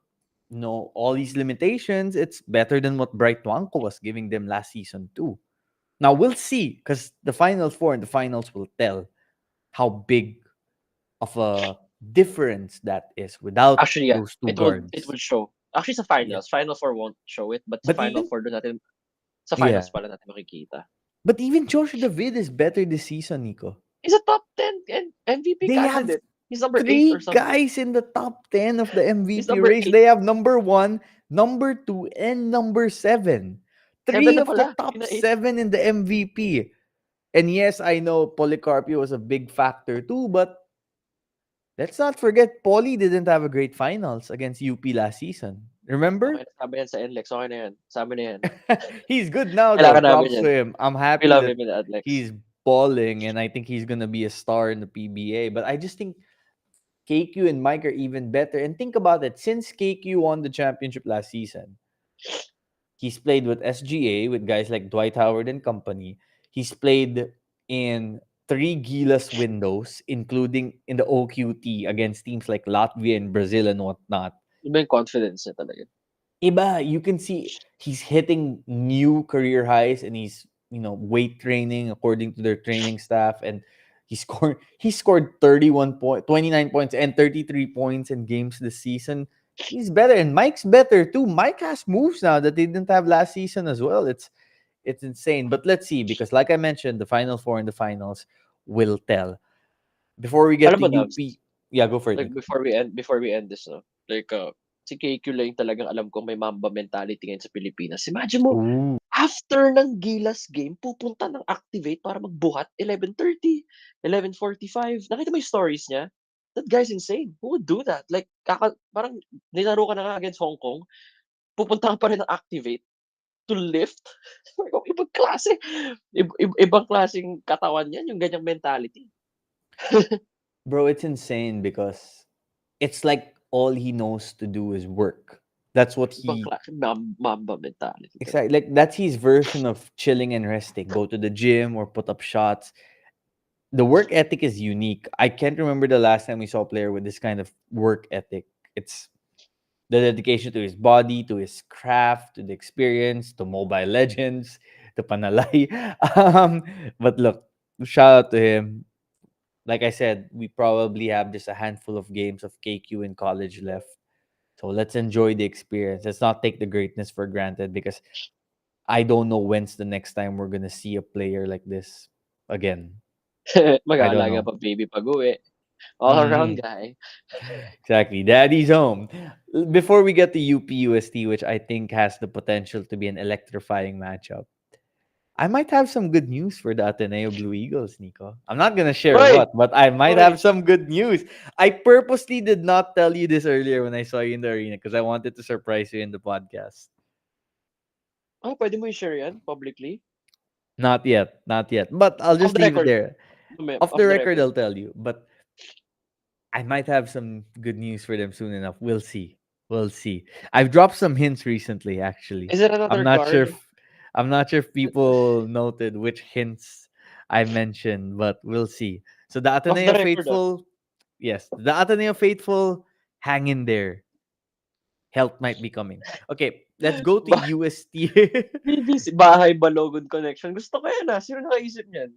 all these limitations, it's better than what Bright Wanko was giving them last season too. Now we'll see, because the Final Four and the finals will tell how big of a difference that is without those two guards. It will show. Actually, sa finals. Yeah. Final Four won't show it, but sa Final Four doon natin, sa finals pala natin makikita. But even Josh David is better this season, Nico. He's a top 10 and MVP candidate. He's number 8 or Three something. guys in the top 10 of the He's MVP number race. 8. They have number 1, number 2, and number 7. 7 Three na of the pala. top Yun na 8. 7 in the MVP. And yes, I know Policarpio was a big factor too, but let's not forget Poly didn't have a great finals against UP last season. Remember? Okay, sabi yan sa NLEX. Okay na yan. Sa amin na yan. He's good now though. Kailangan namin Props yan. to him. I'm We happy love that him in the NLEX. he's balling and I think he's gonna be a star in the PBA. But I just think KQ and Mike are even better. And think about it. Since KQ won the championship last season, he's played with SGA, with guys like Dwight Howard and company. He's played in 3 Gilas windows, including in the OQT against teams like Latvia and Brazil and whatnot. Iba yung confidence niya talaga. Iba, you can see he's hitting new career highs and he's, weight training according to their training staff. And he scored 29 points and 33 points in games this season. He's better, and Mike's better too. Mike has moves now that they didn't have last season as well. It's insane. But let's see, because like I mentioned, the Final Four and the finals will tell. Before we get Alam to mo, Nabs, UP, yeah, go for it, like Nico. before we end this, no? Like, si KQ lang yung talagang alam ko may Mamba mentality ngayon sa Pilipinas. Imagine mo, Ooh. after ng Gilas game, pupunta ng Activate para magbuhat 11:30, 11:45. Nakita mo yung stories niya? That guy's insane. Who would do that? Like, parang nilaro ka na nga against Hong Kong, pupunta ka pa rin ng Activate to lift. Ibang klase. Ibang klaseng katawan yan, yung ganyang mentality. Bro, it's insane because it's like all he knows to do is work. That's what Ibang he klase, Mamba mentality. exactly, like that's his version of chilling and resting. Go to the gym or put up shots. The work ethic is unique. I can't remember the last time we saw a player with this kind of work ethic. It's the dedication to his body, to his craft, to the experience, to Mobile Legends, to Panalay. But look, shout out to him. Like I said, we probably have just a handful of games of KQ in college left. So let's enjoy the experience. Let's not take the greatness for granted, because I don't know when's the next time we're gonna see a player like this again. I don't Mag-aalaga know. pa baby pag-uwi. All-around guy. Exactly. Daddy's home. Before we get to UP UST, which I think has the potential to be an electrifying matchup, I might have some good news for the Ateneo Blue Eagles, Nico. I'm not going to share Oy! what, but I might Oy! have some good news. I purposely did not tell you this earlier when I saw you in the arena because I wanted to surprise you in the podcast. Pwede mo i-share yan publicly? Not yet. Not yet. But I'll Off just the leave it record. there. Off Off the the record, record. I'll tell you. But I might have some good news for them soon enough. We'll see. We'll see. I've dropped some hints recently, actually. Is it I'm another not sure card? if I'm not sure if people noted which hints I mentioned, but we'll see. So the Off the Ateneo record, faithful, yes, the Ateneo faithful, hang in there. Help might be coming. Okay, let's go to UST. BBC, Bahay Balogun Connection. Gusto ko yan Sino nakaisip niyan?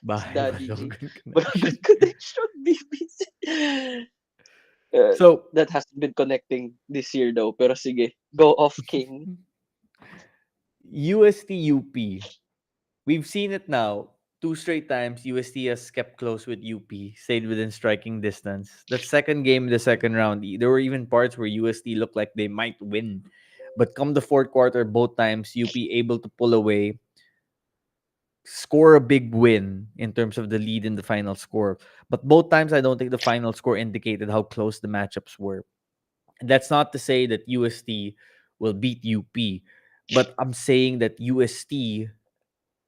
Bahay Daddy G. Balogun Balogun Connection. Connection, BBC. So that hasn't been connecting this year though. Pero sige, go off King. UST UP. We've seen it now. 2 straight times, UST has kept close with UP, stayed within striking distance. The second game, the second round, there were even parts where UST looked like they might win. But come the fourth quarter, both times, UP able to pull away, score a big win in terms of the lead in the final score. But both times, I don't think the final score indicated how close the matchups were. And that's not to say that UST will beat UP, but I'm saying that UST,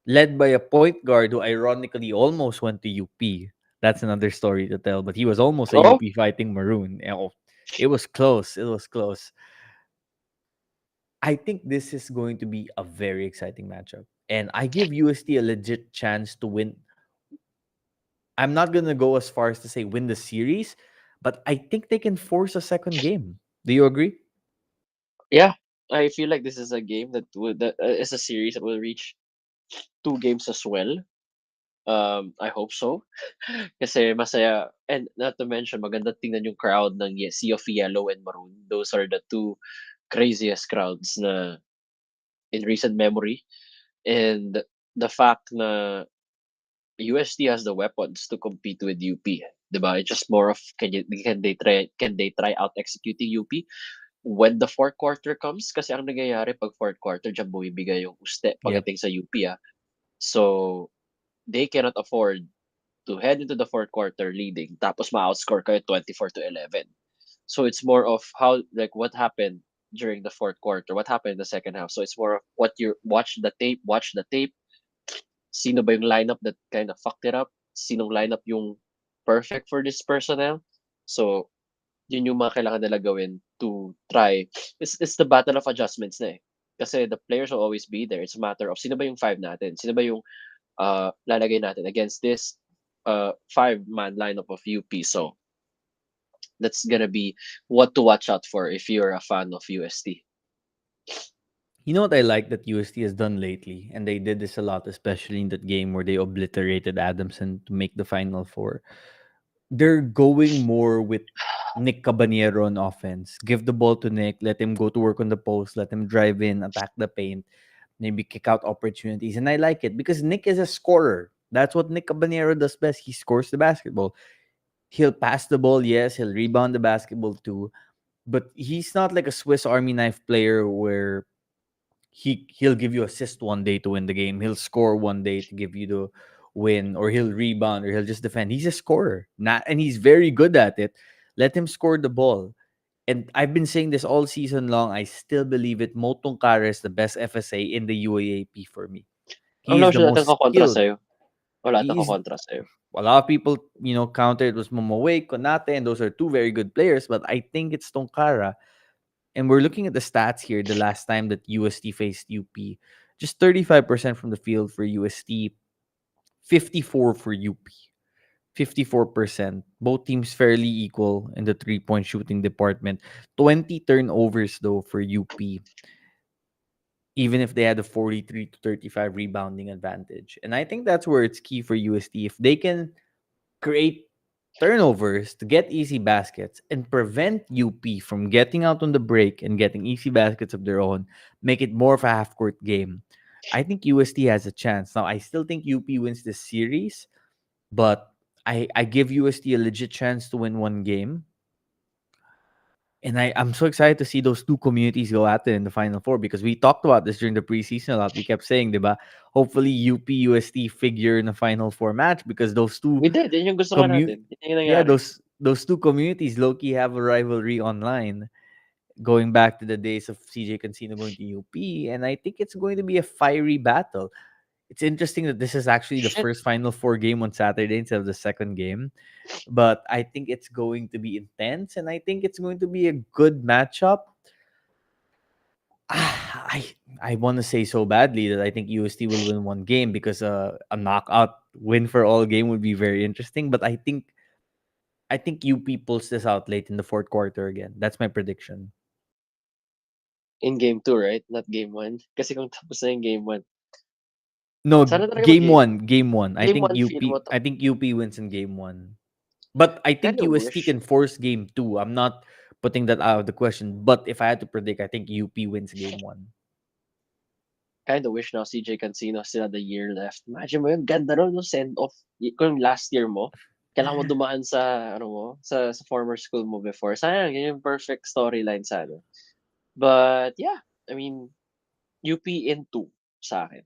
led by a point guard who ironically almost went to UP. That's another story to tell, but he was almost a UP Fighting Maroon. It was close. It was close. I think this is going to be a very exciting matchup. And I give UST a legit chance to win. I'm not going to go as far as to say win the series, but I think they can force a second game. Do you agree? Yeah, I feel like this is a game that is a series that will reach 2 games as well. I hope so. Kasi masaya, and not to mention maganda tingnan yung crowd ng Sea of Yellow and Maroon. Those are the 2 craziest crowds na in recent memory. And the fact na UST has the weapons to compete with UP. diba? It's just more of can they try out executing UP when the fourth quarter comes? Kasi ang nangyayari pag fourth quarter, diyan bumibigay yung uste Yep. pagdating sa UP. So they cannot afford to head into the fourth quarter leading tapos ma-outscore kayo 24-11. So it's more of how, like, what happened during the fourth quarter, what happened in the second half. So it's more of what you watch the tape. Sino ba yung lineup that kind of fucked it up? Sinong lineup yung perfect for this personnel? So yun yung mga kailangan nila gawin to try. It's the battle of adjustments na eh. Kasi the players will always be there. It's a matter of sino ba yung five natin? Sino ba yung lalagay natin against this five-man lineup of UP. So that's gonna be what to watch out for if you're a fan of UST. You know what I like that UST has done lately, and they did this a lot, especially in that game where they obliterated Adamson to make the Final Four. They're going more with Nick Caballero on offense. Give the ball to Nick, let him go to work on the post, let him drive in, attack the paint, maybe kick out opportunities. And I like it because Nick is a scorer. That's what Nick Caballero does best. He scores the basketball. He'll pass the ball, yes, he'll rebound the basketball too. But he's not like a Swiss Army knife player where he'll give you assist one day to win the game. He'll score one day to give you the win, or he'll rebound, or he'll just defend. He's a scorer, and he's very good at it. Let him score the ball. And I've been saying this all season long. I still believe it. Mo Tungkara is the best FSA in the UAAP for me. I'm He is not the sure natin most kakontra skilled. sa'yo. Wala natin He's kakontra sa'yo. a lot of people, countered was Momoway, Konate, and those are two very good players. But I think it's Tongkara. And we're looking at the stats here the last time that UST faced UP. Just 35% from the field for UST, 54 for UP. 54%. Both teams fairly equal in the three-point shooting department. 20 turnovers, though, for UP, even if they had a 43 to 35 rebounding advantage. And I think that's where it's key for UST. If they can create turnovers to get easy baskets and prevent UP from getting out on the break and getting easy baskets of their own, make it more of a half court game, I think UST has a chance. Now, I still think UP wins this series, but I give UST a legit chance to win one game. And I'm so excited to see those two communities go at it in the Final Four, because we talked about this during the preseason a lot. We kept saying, diba, hopefully UP UST figure in the Final Four match, because those two We did. Yun yung gusto nga natin. Yun yung yeah, nangyari. those two communities low-key have a rivalry online, going back to the days of CJ Cancino going to UP, and I think it's going to be a fiery battle. It's interesting that this is actually the first Final Four game on Saturday instead of the second game, but I think it's going to be intense, and I think it's going to be a good matchup. I want to say so badly that I think UST will win one game, because a knockout win for all game would be very interesting, but I think UP pulls this out late in the fourth quarter again. That's my prediction. In game 2, right? Not game 1. Kasi kung tapos na yung game 1. No, Sana talaga game mag-game. 1. Game 1. I Game think 1 UP. feel mo to. I think UP wins in game 1. But I think Kinda UST wish. can force game 2. I'm not putting that out of the question. But if I had to predict, I think UP wins game 1. Kinda wish now CJ Cancino still had a year left. Imagine mo yung ganda ron, no? Send off. Kung last year mo, kailangan mo dumaan sa, sa former school mo before. Sayang, yun yung perfect storyline sana. But yeah, I mean, UP in 2 sa akin.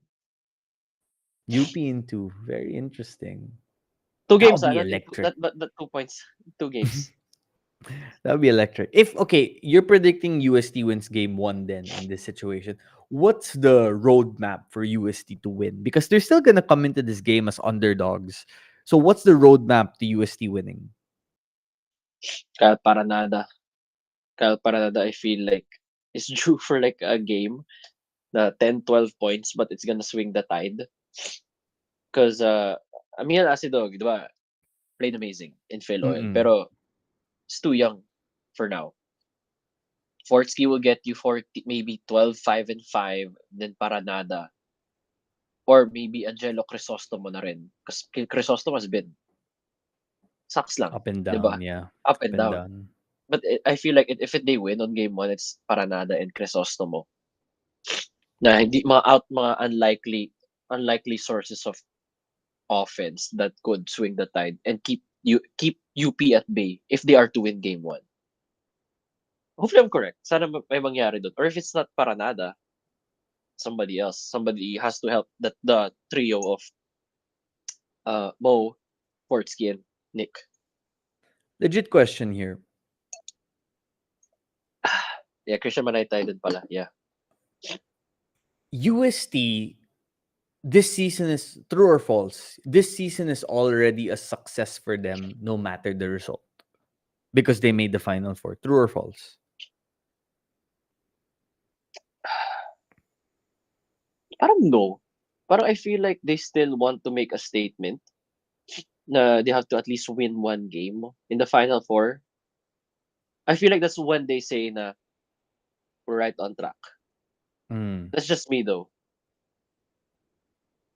UP in 2. Very interesting. 2 That games, would be not electric. that 2 points. 2 games. That would be electric. Okay, you're predicting UST wins game 1 then in this situation. What's the roadmap for UST to win? Because they're still going to come into this game as underdogs. So what's the roadmap to UST winning? Kyle Paranada, I feel like is due for like a game na 10-12 points, but it's gonna swing the tide. Because Amiel Asidog, di ba, played amazing in Phil Oil, pero it's too young for now. Fortsky will get you 40, maybe 12, 5 and 5, then Paranada. Or maybe Angelo Crisostomo na rin. Because Crisostomo has been sucks lang. Up and Di down, ba? yeah. Up and down. But I feel like if they win on game 1, it's Paranada and Crisostomo. Na hindi mga unlikely sources of offense that could swing the tide and keep UP at bay if they are to win game 1. Hopefully I'm correct. Sana may mangyari doon. Or if it's not para nada, somebody else. Somebody has to help the trio of Mo, Portsky, and Nick. Legit question here. Yeah, Christian Manaytay din pala. Yeah. UST, this season is true or false? This season is already a success for them, no matter the result, because they made the Final Four. True or false? Parang no. Parang I feel like they still want to make a statement na they have to at least win one game in the Final Four. I feel like that's when they say na we're right on track. That's just me though.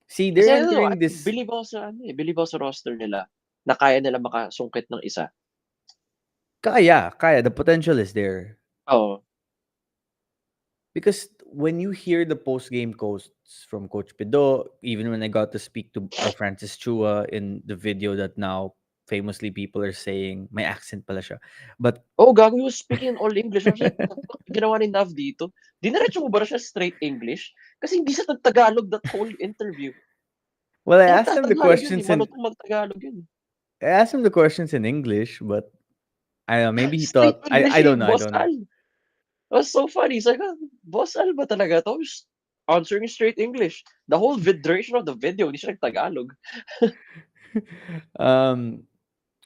See, Kasi they're I don't know, entering this. believe ako sa believe ako sa roster nila na kaya nila makasungkit ng isa. Kaya. The potential is there. Oh. Because when you hear the post-game quotes from Coach Pido, even when I got to speak to Francis Chua in the video that now famously people are saying, may accent pala siya. But, Gago, he was speaking in all English. I was like, ginawa ni Nav dito. Dinaretso mo ba siya straight English? Kasi hindi siya nag-Tagalog that whole interview. well, I asked him the questions in mag-Tagalog yun. I asked him the questions in English, but I don't know, maybe he thought I don't know. Boss Al. It was so funny. He's like, Boss Al ba talaga to? He's answering straight English. The whole duration of the video, hindi siya nag-Tagalog.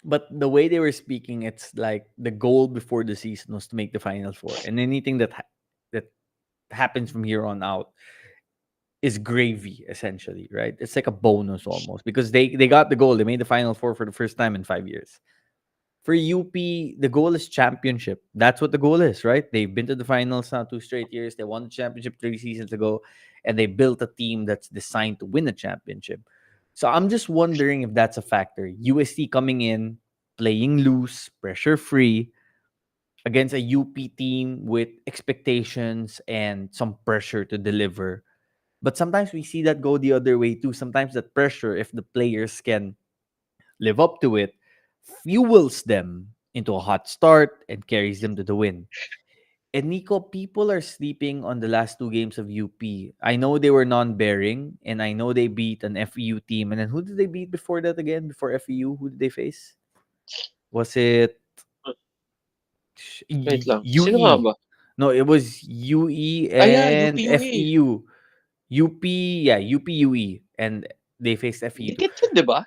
But the way they were speaking, it's like the goal before the season was to make the Final Four, and anything that happens from here on out is gravy, essentially, right? It's like a bonus almost, because they got the goal. They made the Final Four for the first time in 5 years. For UP, the goal is championship. That's what the goal is, right? They've been to the finals now 2 straight years. They won the championship 3 seasons ago, and they built a team that's designed to win a championship. So I'm just wondering if that's a factor. UST coming in, playing loose, pressure-free, against a UP team with expectations and some pressure to deliver. But sometimes we see that go the other way too. Sometimes that pressure, if the players can live up to it, fuels them into a hot start and carries them to the win. And Nico, people are sleeping on the last 2 games of UP. I know they were non-bearing, and I know they beat an FEU team. And then who did they beat before that again? Before FEU, who did they face? Was it Wait lang. Sino nga UE? ba? No, it was UE and UP UE. FEU. UP, yeah, UP UE. And they faced FEU. Dikit yun, di ba?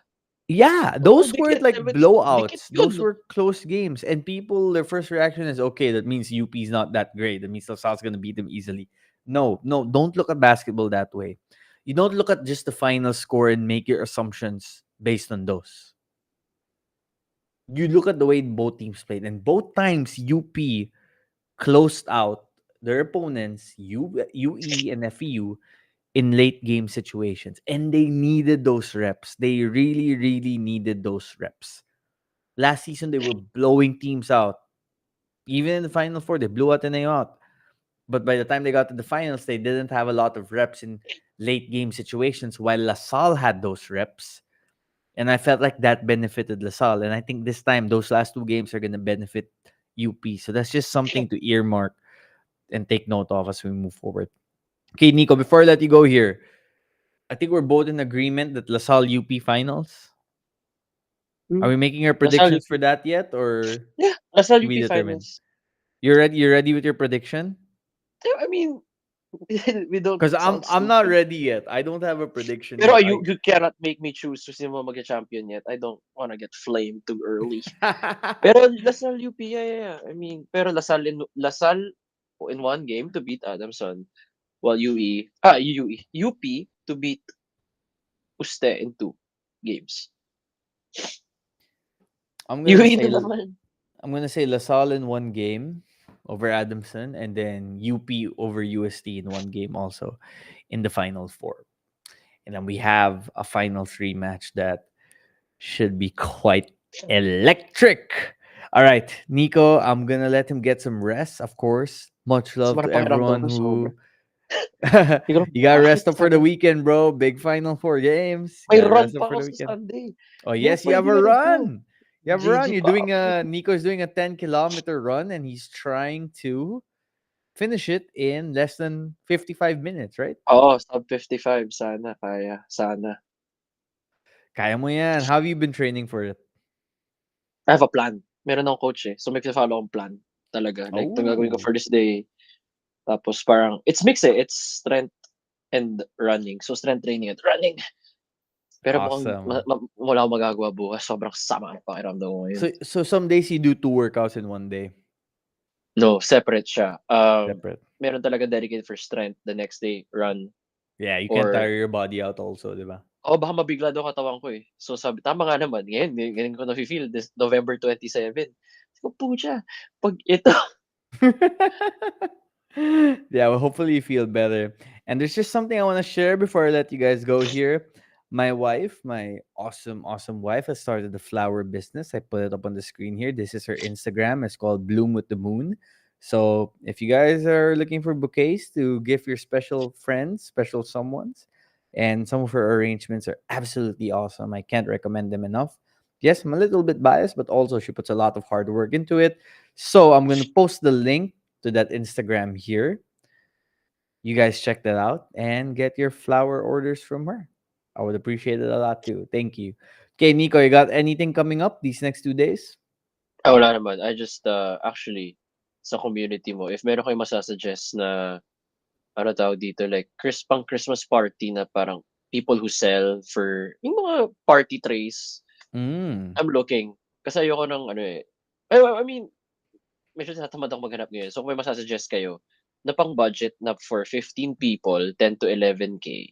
Yeah, those weren't like dikit blowouts. yun. Those were close games. And people, their first reaction is, okay, that means UP's not that great. That means LaSalle's going to beat them easily. No, don't look at basketball that way. You don't look at just the final score and make your assumptions based on those. You look at the way both teams played. And both times, UP closed out their opponents, UE and FEU, in late game situations, and they needed those reps. They really, really needed those reps. Last season, they were blowing teams out. Even in the Final Four, they blew Ateneo out. But by the time they got to the finals, they didn't have a lot of reps in late game situations, while LaSalle had those reps. And I felt like that benefited LaSalle. And I think this time, those last 2 games are going to benefit UP. So that's just something to earmark and take note of as we move forward. Okay, Nico, before I let you go here, I think we're both in agreement that LaSalle UP finals. Are we making our predictions for that yet, or yeah, LaSalle UP finals? You're ready? You're ready with your prediction? I mean, we don't. Because I'm not ready yet. I don't have a prediction. Pero you cannot make me choose to sino mag-champion yet. I don't want to get flamed too early. Pero LaSalle UP, yeah. I mean, pero LaSalle in one game to beat Adamson, while UP to beat UST in 2 games. I'm gonna say LaSalle in 1 game over Adamson, and then UP over UST in 1 game also in the Final Four. And then we have a Final 3 match that should be quite electric. All right, Nico, I'm gonna let him get some rest, of course. Much love to everyone who you got rest up for the weekend, bro. Big Final 4 games. May run pa ako sa Sunday. Oh, yes, you have a run. You have a run. GG You're pa. doing Nico's doing a 10-kilometer run, and he's trying to finish it in less than 55 minutes, right? Oo, sub 55 sana kaya, sana. Kaya mo yan. How have you been training for it? I have a plan. Meron akong coach, eh. So, may follow akong plan talaga. Like, ito gagawin ko Oh, for this day. Tapos parang, it's mix eh. It's strength and running. So, strength training and running. Pero mukhang awesome. wala akong magagawa bukas. Sobrang sama ang pakiramdam ko ngayon. So some days you do 2 workouts in one day. No, separate siya. Separate. Meron talaga dedicated for strength. The next day, run. Yeah, you can't Or, tire your body out also, di ba? baka mabigla daw katawan ko eh. So sabi, tama nga naman. Ngayon ko na-feel this November 27. Sabi ko, pucha, pag ito, Yeah, well, hopefully you feel better. And there's just something I want to share before I let you guys go here. My wife, my awesome, awesome wife, has started a flower business. I put it up on the screen here. This is her Instagram. It's called Bloom with the Moon. So if you guys are looking for bouquets to give your special friends, special someones, and some of her arrangements are absolutely awesome. I can't recommend them enough. Yes, I'm a little bit biased, but also she puts a lot of hard work into it. So I'm going to post the link to that Instagram here. You guys check that out and get your flower orders from her. I would appreciate it a lot too. Thank you. Okay, Nico, you got anything coming up these next 2 days? wala naman. I just, actually, sa community mo, if meron kayong masasuggest na, ano tawag dito, like, pang Christmas party na parang people who sell for, yung mga party trays, I'm looking. Kasi ayoko ng, ano eh, I mean, medyo tinatamad ako maghanap ngayon. So, kung may masasuggest kayo, na pang budget na for 15 people, 10 to 11K,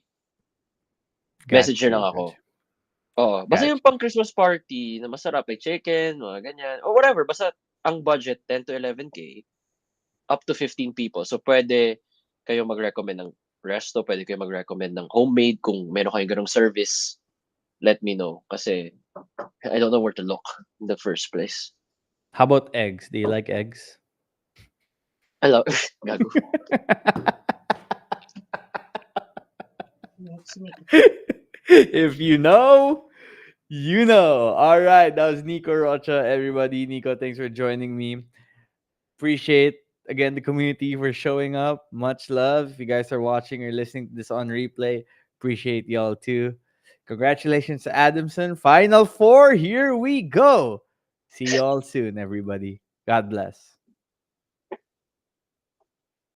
message nyo lang ako. Oo. Basta yung pang Christmas party na masarap, like chicken, mga ganyan, or whatever. Basta ang budget, 10 to 11K, up to 15 people. So, pwede kayo mag-recommend ng resto, pwede kayo mag-recommend ng homemade. Kung meron kayong ganong service, let me know. Kasi, I don't know where to look in the first place. How about eggs? Do you like eggs? Hello. Gago. If you know, you know. All right, that was Nico Rocha, everybody. Nico, thanks for joining me. Appreciate again the community for showing up. Much love. If you guys are watching or listening to this on replay, appreciate y'all too. Congratulations to Adamson. Final 4. Here we go. See y'all soon, everybody. God bless.